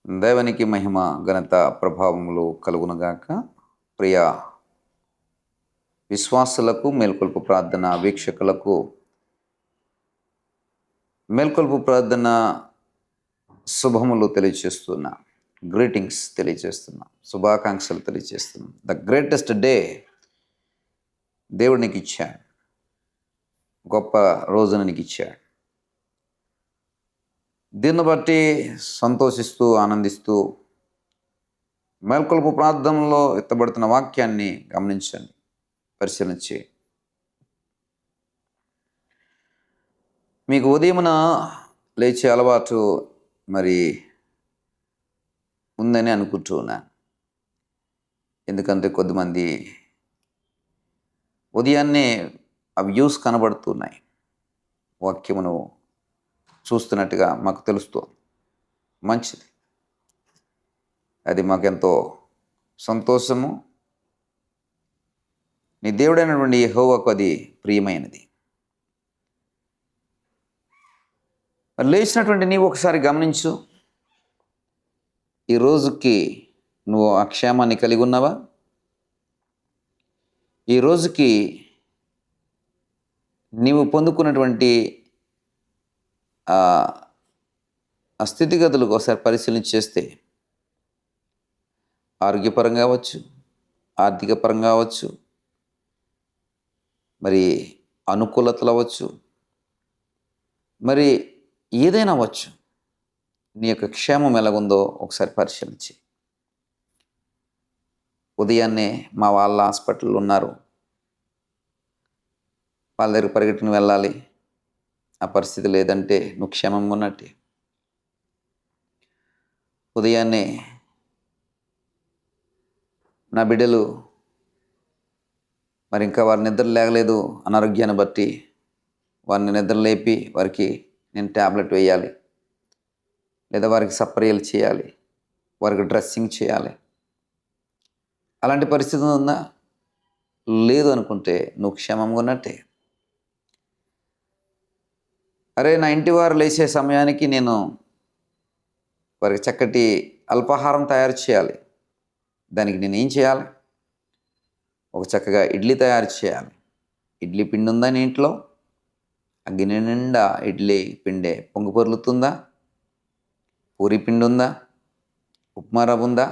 దేవునికి మహిమ ఘనత ప్రభావములు కలుగునుగాక. ప్రియ విశ్వాసులకు, మేల్కొల్పు ప్రార్థన వీక్షకులకు మేల్కొల్పు ప్రార్థన శుభములు తెలియజేస్తున్నా, గ్రీటింగ్స్ తెలియజేస్తున్నా, శుభాకాంక్షలు తెలియజేస్తున్నా. ద గ్రేటెస్ట్ డే దేవుడు నీకు ఇచ్చాడు, గొప్ప రోజున నీకు ఇచ్చాడు. దీన్ని బట్టి సంతోషిస్తూ ఆనందిస్తూ మేల్కొల్పు ప్రార్థనలో ఎత్తబడుతున్న వాక్యాన్ని గమనించండి, పరిశీలించి. మీకు ఉదయమున లేచే అలవాటు మరి ఉందని అనుకుంటున్నాను. ఎందుకంటే కొద్దిమంది ఉదయాన్నే ఆ వ్యూస్ కనబడుతున్నాయి, వాక్యమును చూస్తున్నట్టుగా మాకు తెలుస్తుంది. మంచిది, అది మాకెంతో సంతోషము. నీ దేవుడైనటువంటి యెహోవాకు అది ప్రియమైనది. మరి లేచినటువంటి నీవు ఒకసారి గమనించు, ఈ రోజుకి నువ్వు ఆ క్షేమాన్ని కలిగి ఉన్నావా? ఈ రోజుకి నీవు పొందుకున్నటువంటి ఆ స్థితిగతులకు ఒకసారి పరిశీలన చేస్తే, ఆరోగ్యపరంగా అవ్వచ్చు, ఆర్థిక పరంగా అవ్వచ్చు, మరి అనుకూలతలు అవ్వచ్చు, మరి ఏదైనా అవ్వచ్చు, నీ యొక్క క్షేమం ఎలాగుందో ఒకసారి పరిశీలించి. ఉదయాన్నే మా వాళ్ళ హాస్పిటల్లో ఉన్నారు, వాళ్ళ దగ్గర పరిగెట్టుకుని వెళ్ళాలి, ఆ పరిస్థితి లేదంటే నువ్వు క్షేమంగా ఉన్నట్టే. ఉదయాన్నే నా బిడ్డలు మరి ఇంకా వారి నిద్ర లేగలేదు అనారోగ్యాన్ని బట్టి, వారిని నిద్ర లేపి వారికి నేను ట్యాబ్లెట్ వేయాలి, లేదా వారికి సపర్యలు చేయాలి, వారికి డ్రెస్సింగ్ చేయాలి. అలాంటి పరిస్థితి ఉందా? లేదు అనుకుంటే నువ్వు క్షేమంగా ఉన్నట్టే. అరే, నా ఇంటి వారు లేచే సమయానికి నేను వారికి చక్కటి అల్పాహారం తయారు చేయాలి. దానికి నేను ఏం చేయాలి? ఒక చక్కగా ఇడ్లీ తయారు చేయాలి. ఇడ్లీ పిండి ఉందా నీ ఇంట్లో? ఆ గిన్నె నిండా ఇడ్లీ పిండే పొంగు పొర్లుతుందా? పూరి పిండి ఉందా? ఉప్మా రవ్వ ఉందా?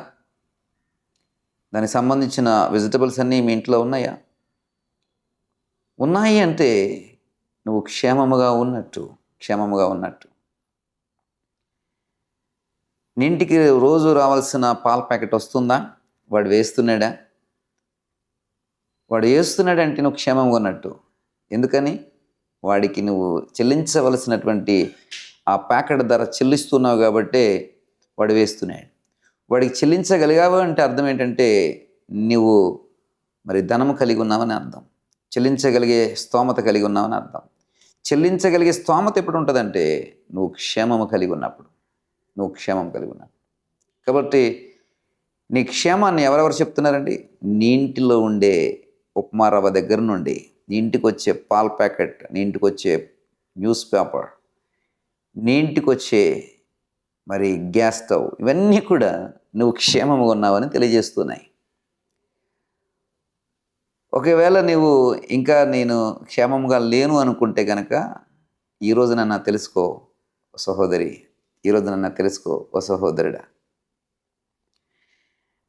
దానికి సంబంధించిన వెజిటబుల్స్ అన్నీ మీ ఇంట్లో ఉన్నాయా? ఉన్నాయి అంటే నువ్వు క్షేమముగా ఉన్నట్టు. నీ ఇంటికి రోజు రావాల్సిన పాల ప్యాకెట్ వస్తుందా? వాడు వేస్తున్నాడా? వాడు వేస్తున్నాడంటే నువ్వు క్షేమంగా ఉన్నట్టు. ఎందుకని? వాడికి నువ్వు చెల్లించవలసినటువంటి ఆ ప్యాకెట్ ధర చెల్లిస్తున్నావు కాబట్టి వాడు వేస్తున్నాడు. వాడికి చెల్లించగలిగావు అంటే అర్థం ఏంటంటే నువ్వు మరి ధనము కలిగి ఉన్నావని అర్థం, చెల్లించగలిగే స్తోమత కలిగి ఉన్నావని అర్థం. చెల్లించగలిగే స్తోమత ఎప్పుడు ఉంటుందంటే నువ్వు క్షేమం కలిగి ఉన్నప్పుడు. కాబట్టి నీ క్షేమాన్ని ఎవరెవరు చెప్తున్నారండి? నీ ఇంటిలో ఉండే ఉప్మా రవ్వ దగ్గర నుండి, నీ ఇంటికి వచ్చే పాల ప్యాకెట్, నీ ఇంటికి వచ్చే న్యూస్ పేపర్, నీ ఇంటికి వచ్చే మరి గ్యాస్ స్టవ్, ఇవన్నీ కూడా నువ్వు క్షేమంగా ఉన్నావని తెలియజేస్తున్నాయి. ఒకవేళ నువ్వు ఇంకా నేను క్షేమంగా లేను అనుకుంటే కనుక ఈరోజు నన్ను తెలుసుకో సహోదరి, ఈరోజు నన్ను తెలుసుకో ఓ సహోదరుడా.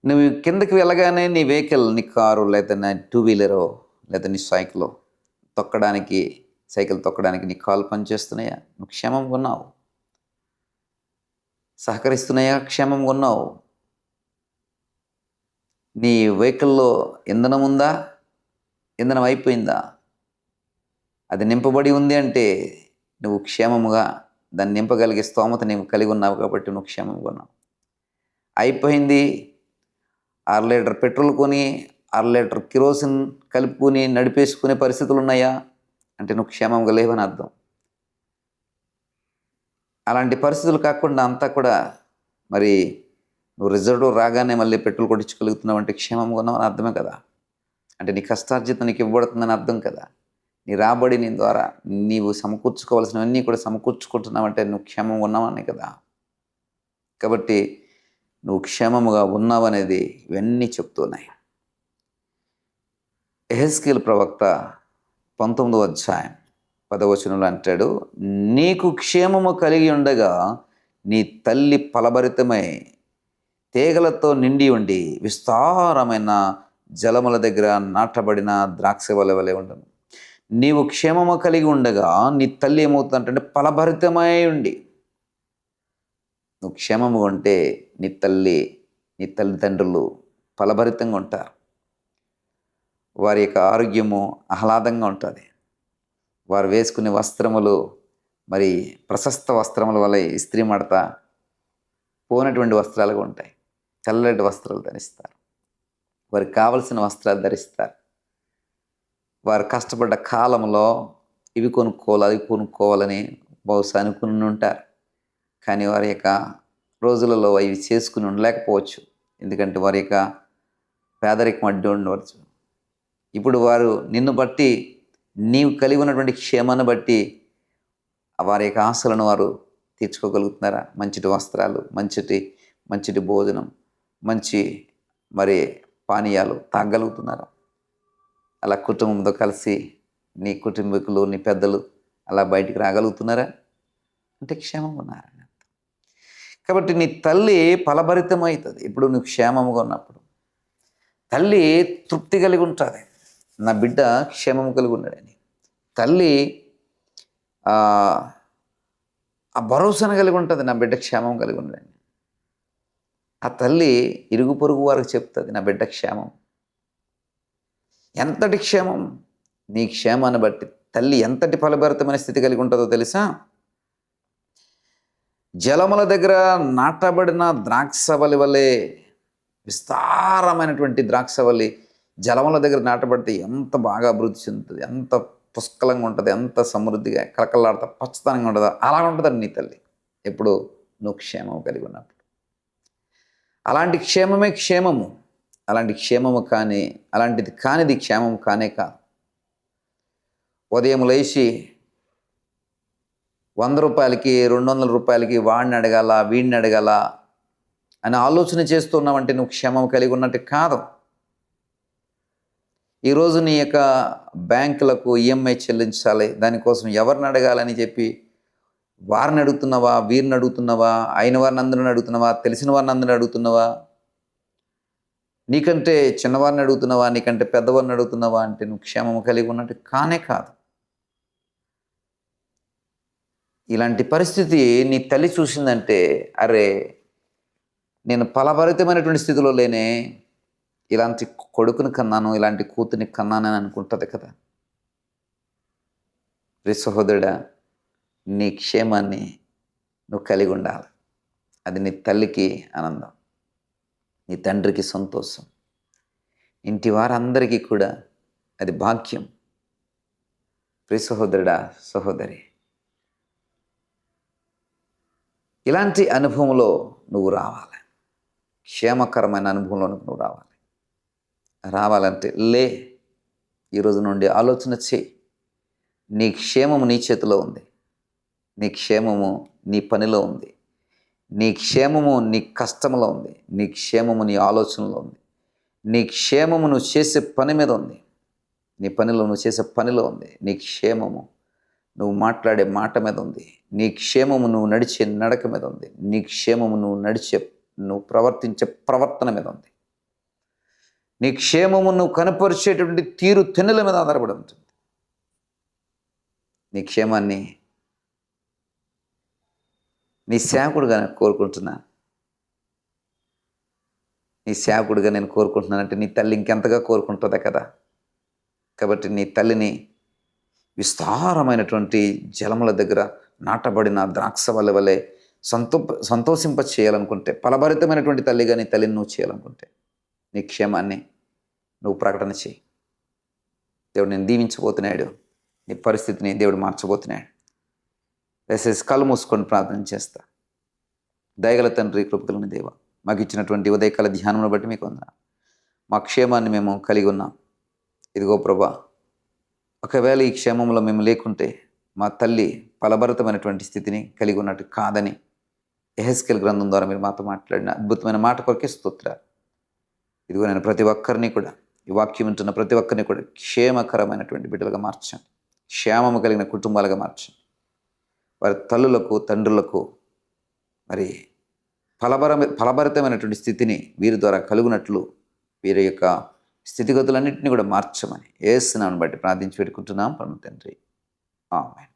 నువ్వు కిందకి వెళ్ళగానే నీ వెహికల్, నీ కారు, లేదా నీ టూ వీలరో, లేదా నీ సైకిల్ తొక్కడానికి నీ కాలు పనిచేస్తున్నాయా? నువ్వు క్షేమంగా ఉన్నావు. సహకరిస్తున్నాయా? క్షేమంగా ఉన్నావు. నీ వెహికల్లో ఇంధనం ఉందా? ఇంధనం అయిపోయిందా? అది నింపబడి ఉంది అంటే నువ్వు క్షేమముగా దాన్ని నింపగలిగే స్తోమత నీవు కలిగి ఉన్నావు కాబట్టి నువ్వు క్షేమంగా ఉన్నావు. అయిపోయింది, 6 లీటర్ పెట్రోల్ కొని 6 లీటర్ కిరోసిన్ కలుపుకొని నడిపేసుకునే పరిస్థితులు ఉన్నాయా అంటే నువ్వు క్షేమంగా లేవని అర్థం. అలాంటి పరిస్థితులు కాకుండా అంతా కూడా మరి నువ్వు రిజర్వ్ రాగానే మళ్ళీ పెట్రోల్ కొట్టించుకోగలుగుతున్నావు అంటే క్షేమంగా ఉన్నావు అని అర్థమే కదా. అంటే నీ కష్టార్జితం నీకు ఇవ్వబడుతుందని అర్థం కదా. నీ రాబడి నీ ద్వారా నీవు సమకూర్చుకోవాల్సినవన్నీ కూడా సమకూర్చుకుంటున్నావంటే నువ్వు క్షేమంగా ఉన్నావని కదా. కాబట్టి నువ్వు క్షేమముగా ఉన్నావనేది ఇవన్నీ చెప్తున్నాయి. యెహెజ్కేలు ప్రవక్త 19వ అధ్యాయం 10వ వచనంలో అంటాడు, నీకు క్షేమము కలిగి ఉండగా నీ తల్లి ఫలభరితమై తీగలతో నిండి ఉండి విస్తారమైన జలముల దగ్గర నాటబడిన ద్రాక్ష వలె ఉండను. నీవు క్షేమము కలిగి ఉండగా నీ తల్లి ఏమవుతుందంటే ఫలభరితమై ఉండి, నువ్వు క్షేమము ఉంటే నీ తల్లిదండ్రులు ఫలభరితంగా ఉంటారు. వారి యొక్క ఆరోగ్యము ఆహ్లాదంగా ఉంటుంది. వారు వేసుకునే వస్త్రములు మరి ప్రశస్త వస్త్రముల వల్ల ఇస్త్రీ మడత పోనటువంటి వస్త్రాలుగా ఉంటాయి. చల్లటి వస్త్రాలు ధరిస్తారు. వారికి కావలసిన వస్త్రాలు ధరిస్తారు. వారు కష్టపడ్డ కాలంలో ఇవి కొనుక్కోవాలని బహుశా అనుకుని ఉంటారు. కానీ వారి యొక్క రోజులలో అవి చేసుకుని ఉండలేకపోవచ్చు. ఎందుకంటే వారి యొక్క పేదరికం అడ్డు ఉండవచ్చు. ఇప్పుడు వారు నిన్ను బట్టి, నీవు కలిగి ఉన్నటువంటి క్షేమాన్ని బట్టి వారి యొక్క ఆశలను వారు తీర్చుకోగలుగుతున్నారా? మంచిటి వస్త్రాలు, మంచిటి భోజనం, మంచి మరి పానీయాలు తాగలుగుతున్నారా? అలా కుటుంబంతో కలిసి నీ కుటుంబీకులు, నీ పెద్దలు అలా బయటికి రాగలుగుతున్నారా? అంటే క్షేమంగా ఉన్నారని అర్థం. కాబట్టి నీ తల్లి ఫలభరితమవుతుంది ఇప్పుడు నువ్వు క్షేమంగా ఉన్నప్పుడు. తల్లి తృప్తి కలిగి ఉంటుంది, నా బిడ్డ క్షేమం కలిగి ఉన్నాడని. తల్లి ఆ భరోసాను కలిగి ఉంటుంది, నా బిడ్డ క్షేమం కలిగి ఉన్నాడని. ఆ తల్లి ఇరుగు పొరుగు వారికి చెప్తుంది, నా బిడ్డ క్షేమం. ఎంతటి క్షేమం! నీ క్షేమాన్ని బట్టి తల్లి ఎంతటి ఫలభరితమైన స్థితి కలిగి ఉంటుందో తెలుసా? జలముల దగ్గర నాటబడిన ద్రాక్షవల్లి వలె, విస్తారమైనటువంటి ద్రాక్షవల్లి జలముల దగ్గర నాటబడితే ఎంత బాగా అభివృద్ధి చెందుతుంది, ఎంత పుష్కలంగా ఉంటుంది, ఎంత సమృద్ధిగా కలకలాడుతా పచ్చదనంగా ఉంటుందో అలా ఉంటుందండి నీ తల్లి ఎప్పుడు నువ్వు క్షేమం కలిగి ఉన్నప్పుడు. అలాంటి క్షేమమే క్షేమము. అలాంటిది కానిది క్షేమం కానే కాదు. ఉదయం లేచి 100 రూపాయలకి 200 రూపాయలకి వాడిని అడగాల, వీడిని అడగాల అని ఆలోచన చేస్తున్నావంటే నువ్వు క్షేమం కలిగి ఉన్నట్టు కాదు. ఈరోజు నీ యొక్క బ్యాంకులకు ఈఎంఐ చెల్లించాలి, దానికోసం ఎవరిని అడగాలని చెప్పి వారిని అడుగుతున్నావా, వీరిని అడుగుతున్నావా, అయిన వారిని అందరిని అడుగుతున్నావా, తెలిసిన వారిని అందరిని అడుగుతున్నావా, నీకంటే చిన్నవారిని అడుగుతున్నావా, నీకంటే పెద్దవారిని అడుగుతున్నావా అంటే నువ్వు క్షేమం కలిగి ఉన్నట్టు కానే కాదు. ఇలాంటి పరిస్థితి నీ తల్లి చూసిందంటే, అరే నేను ఫలభరితమైనటువంటి స్థితిలో లేనే, ఇలాంటి కొడుకుని కన్నాను, ఇలాంటి కూతుని కన్నానని అనుకుంటుంది కదా. ప్రియ సహోదరుడా, నీ క్షేమాన్ని నువ్వు కలిగి ఉండాలి. అది నీ తల్లికి ఆనందం, నీ తండ్రికి సంతోషం, ఇంటి వారందరికీ కూడా అది భాగ్యం. ప్రియ సహోదరుడా, సహోదరి, ఇలాంటి అనుభవంలో నువ్వు రావాలి. క్షేమకరమైన అనుభవంలోనికి నువ్వు రావాలంటే ఈరోజు నుండి ఆలోచన చేయి. నీ క్షేమము నీ చేతిలో ఉంది, నీ క్షేమము నీ పనిలో ఉంది, నీ క్షేమము నీ కష్టంలో ఉంది, నీ క్షేమము నీ ఆలోచనలో ఉంది, నీ క్షేమము నువ్వు చేసే పని మీద ఉంది, నీ పనిలో నువ్వు చేసే పనిలో ఉంది, నీ క్షేమము నువ్వు మాట్లాడే మాట మీద ఉంది, నీ క్షేమము నువ్వు నడిచే నడక మీద ఉంది, నీ క్షేమము నువ్వు ప్రవర్తించే ప్రవర్తన మీద ఉంది, నీ క్షేమము నువ్వు కనపరిచేటువంటి తీరు తెన్నుల మీద ఆధారపడి ఉంటుంది. నీ క్షేమాన్ని నీ సేవకుడుగా నేను కోరుకుంటున్నానంటే నీ తల్లి ఇంకెంతగా కోరుకుంటుందా కదా. కాబట్టి నీ తల్లిని విస్తారమైనటువంటి జలముల దగ్గర నాటబడిన ద్రాక్షవల్లి వలె సంతోషింప చేయాలనుకుంటే, ఫలభరితమైనటువంటి తల్లిగా నీ తల్లిని నువ్వు చేయాలనుకుంటే, నీ క్షేమాన్ని నువ్వు ప్రకటన చేయి. దేవుడు నేను దీవించబోతున్నాడు, నీ పరిస్థితిని దేవుడు మార్చబోతున్నాడు. దయచేసి కళ్ళు మూసుకొని ప్రార్థన చేస్తా. దయగల తండ్రి, కృపగల దేవ, మాకు ఇచ్చినటువంటి ఉదయకాల ధ్యానమును బట్టి మీకు వందనాలు. మా క్షేమాన్ని మేము కలిగి ఉన్నాం. ఇదిగో ప్రభా, ఒకవేళ ఈ క్షేమంలో మేము లేకుంటే మా తల్లి ఫలభరితమైనటువంటి స్థితిని కలిగి ఉన్నట్టు కాదని యెహెజ్కేలు గ్రంథం ద్వారా మీరు మాతో మాట్లాడిన అద్భుతమైన మాట కొరకే స్తోత్రాలు. ఇదిగో నేను ప్రతి ఒక్కరిని కూడా, ఈ వాక్యం వింటున్న ప్రతి ఒక్కరిని కూడా క్షేమకరమైనటువంటి బిడ్డలుగా మార్చండి. క్షేమము కలిగిన కుటుంబాలుగా మార్చండి. వారి తల్లులకు, తండ్రులకు మరి ఫలభరితమైనటువంటి స్థితిని వీరి ద్వారా కలుగునట్లు వీరి యొక్క స్థితిగతులన్నింటినీ కూడా మార్చమని యేసు నామమును బట్టి ప్రార్థించి పెట్టుకుంటున్నాం పరమ తండ్రి. ఆమేన్.